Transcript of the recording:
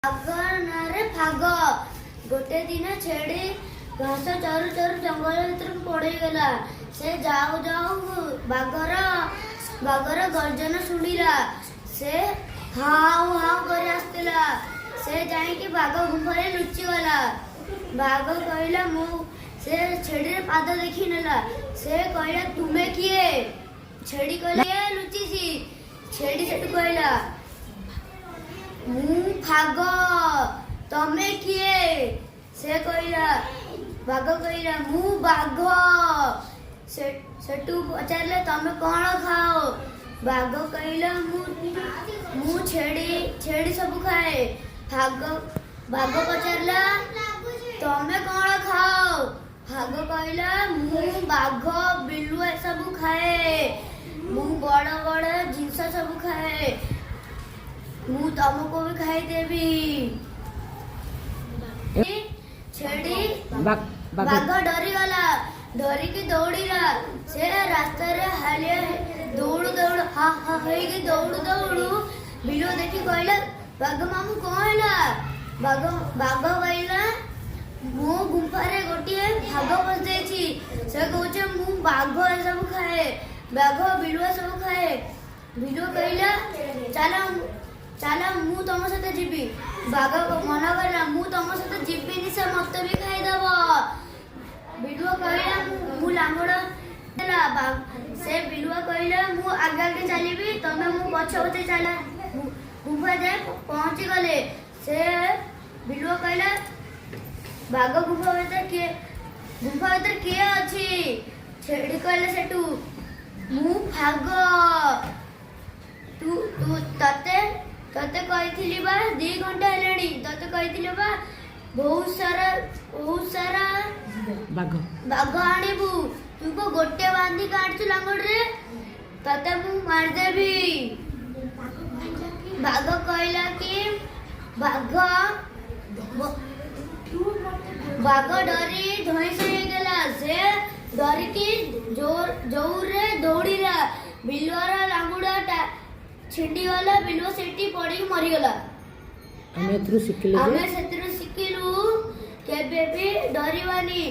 फाग गोटे दिन छेड़ी घास चरु चरु जंगल भीतर पड़े गला। से जाऊ जाऊ बागर गर्जन शुणिला। से हाउ हाउ कर आसला। से जाई बाघ गुफारे लुचि गला। बाघ कहला मु से छेड़ी रे पाद देखि नेला। से कहला तुमे किए? छेड़ी कहला लुचि सी। छेड़ी सेटु कहला मु फाग तमे किए? से कहला बाघ कहला मु बाघ। सेटू पचारले तमे कौन खाओ? बाघ कहला मु छेड़ी सब खाए। बाघ पचारला तमे कौन खाओ? भाग कहला मु बाघ बिलुआ सब खाए। मु बड़ बड़ जिनस सब खाए। मु तुमको भी खाई देवी। छेड़ी बाघ डरी गला। डरिकी दौड़ीला। से रास्ता रे हालिया दौड़ू दौड़ू हा हा होइकी दौड़ू दौड़ू बिलुआ देखी कहला बाघ मामू कौन हैला? बाघ कहला मो गुफारे गोटे भाग बस देछि। से कहूचे मु बाघ सब खाए। बाघ बिलुआ सब खाए। बिलुआ कहला चला मु तुम सहित जीवी। बाघ मना करला मु तुम सहित जीविनी। से मत भी खाईदेव। बिलुआ कहला मु लांगड़ देला। से बिलुआ कहला मु आगे आगे चलीबी तमे मु पछे पछे चला। गुफा जाए पहुंची गले। से बिलुआ कहला बाघ गुफा भीतर किए अछि? छेड़ी कहले सेटू मु फाग। तू तते कहिथिली बा 2 घंटा हेलाणी। तते कहिथिली बा बहुत सारा बाघ आनिबू। तू को गोटे बांधी काटछु लांगड़ रे तते मु मार देबी। बाघ कहला कि बाघ डरी धोई से गला। से डरिकी जोर रे दौड़ीला। बिलुआर लांगुड़ा छिंडी गला। बिलुआ सेठी पड़ी मरी गला। आमे सेतरु शिखिलु केबे भी डरिबानी।